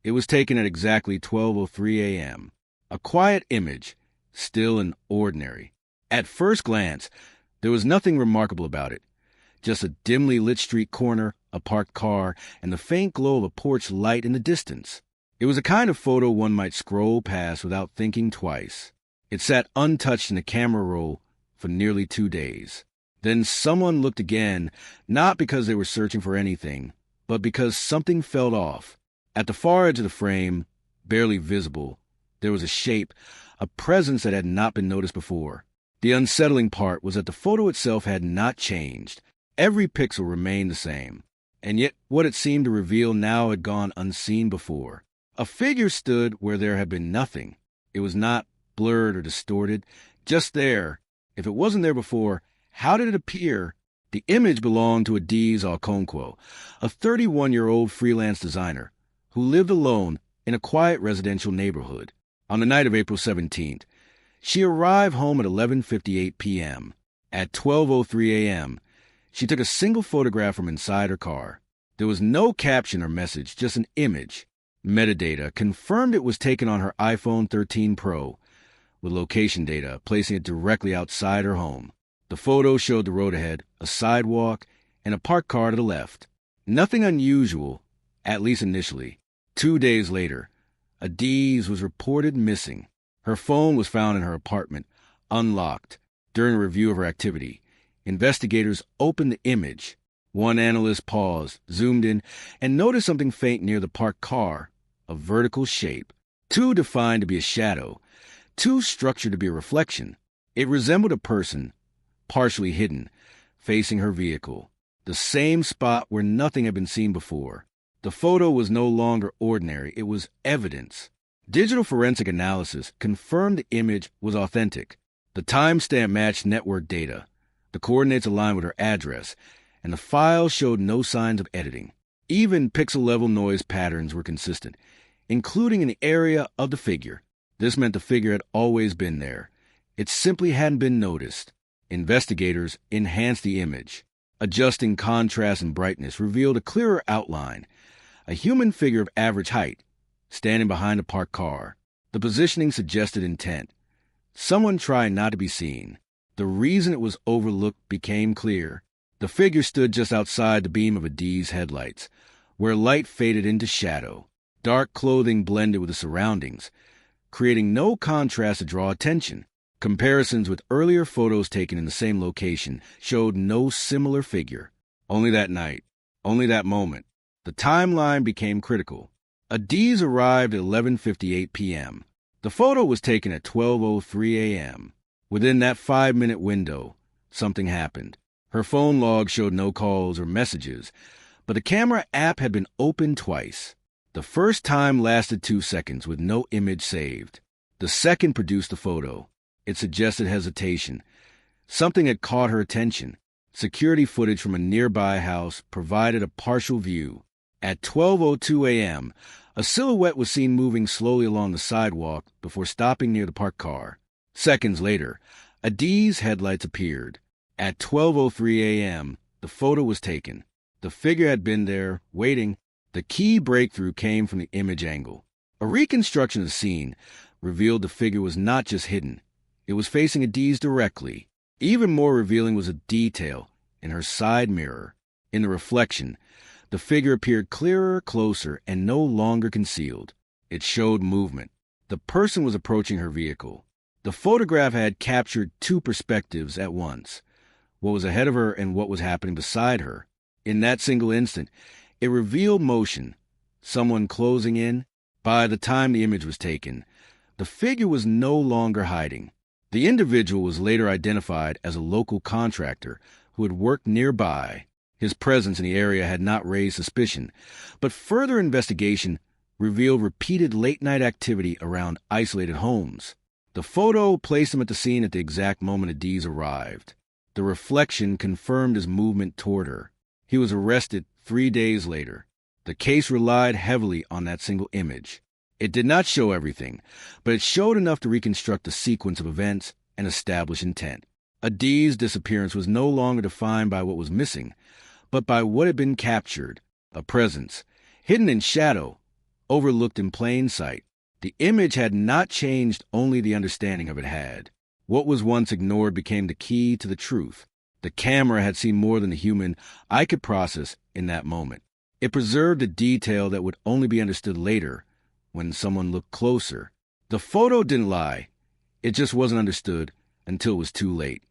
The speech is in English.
It was taken at exactly 12:03 a.m. A quiet image, still and ordinary. At first glance, there was nothing remarkable about it. Just a dimly lit street corner, a parked car, and the faint glow of a porch light in the distance. It was a kind of photo one might scroll past without thinking twice. It sat untouched in the camera roll for nearly 2 days. Then someone looked again, not because they were searching for anything, but because something felt off. At the far edge of the frame, barely visible, there was a shape, a presence that had not been noticed before. The unsettling part was that the photo itself had not changed. Every pixel remained the same. And yet what it seemed to reveal now had gone unseen before. A figure stood where there had been nothing. It was not blurred or distorted, just there. If it wasn't there before, how did it appear? The image belonged to Adiz Okonkwo, a 31-year-old freelance designer who lived alone in a quiet residential neighborhood. On the night of April 17th, she arrived home at 11:58 p.m. At 12:03 a.m., she took a single photograph from inside her car. There was no caption or message, just an image. Metadata confirmed it was taken on her iPhone 13 Pro, with location data placing it directly outside her home. The photo showed the road ahead, a sidewalk, and a parked car to the left. Nothing unusual, at least initially. 2 days later, Adiz was reported missing. Her phone was found in her apartment, unlocked. During a review of her activity, investigators opened the image. One analyst paused, zoomed in, and noticed something faint near the parked car, a vertical shape, too defined to be a shadow, too structured to be a reflection. It resembled a person, partially hidden, facing her vehicle, the same spot where nothing had been seen before. The photo was no longer ordinary, it was evidence. Digital forensic analysis confirmed the image was authentic. The timestamp matched network data, the coordinates aligned with her address, and the file showed no signs of editing. Even pixel-level noise patterns were consistent, including in the area of the figure. This meant the figure had always been there. It simply hadn't been noticed. Investigators enhanced the image. Adjusting contrast and brightness revealed a clearer outline. A human figure of average height, standing behind a parked car. The positioning suggested intent. Someone trying not to be seen. The reason it was overlooked became clear. The figure stood just outside the beam of Adiz's headlights, where light faded into shadow. Dark clothing blended with the surroundings, creating no contrast to draw attention. Comparisons with earlier photos taken in the same location showed no similar figure. Only that night, only that moment, the timeline became critical. Adiz arrived at 11:58 p.m. The photo was taken at 12:03 a.m. Within that 5-minute window, something happened. Her phone log showed no calls or messages, but the camera app had been opened twice. The first time lasted 2 seconds with no image saved. The second produced the photo. It suggested hesitation. Something had caught her attention. Security footage from a nearby house provided a partial view. At 12:02 a.m., a silhouette was seen moving slowly along the sidewalk before stopping near the parked car. Seconds later, Adiz's headlights appeared. At 12:03 a.m., the photo was taken. The figure had been there, waiting. The key breakthrough came from the image angle. A reconstruction of the scene revealed the figure was not just hidden. It was facing Adiz directly. Even more revealing was a detail in her side mirror. In the reflection, the figure appeared clearer, closer, and no longer concealed. It showed movement. The person was approaching her vehicle. The photograph had captured two perspectives at once, what was ahead of her and what was happening beside her. In that single instant, it revealed motion, someone closing in. By the time the image was taken, the figure was no longer hiding. The individual was later identified as a local contractor who had worked nearby. His presence in the area had not raised suspicion, but further investigation revealed repeated late-night activity around isolated homes. The photo placed him at the scene at the exact moment Adiz arrived. The reflection confirmed his movement toward her. He was arrested 3 days later. The case relied heavily on that single image. It did not show everything, but it showed enough to reconstruct the sequence of events and establish intent. Adiz's disappearance was no longer defined by what was missing, but by what had been captured, a presence, hidden in shadow, overlooked in plain sight. The image had not changed, only the understanding of it had. What was once ignored became the key to the truth. The camera had seen more than the human eye could process in that moment. It preserved a detail that would only be understood later, when someone looked closer. The photo didn't lie. It just wasn't understood until it was too late.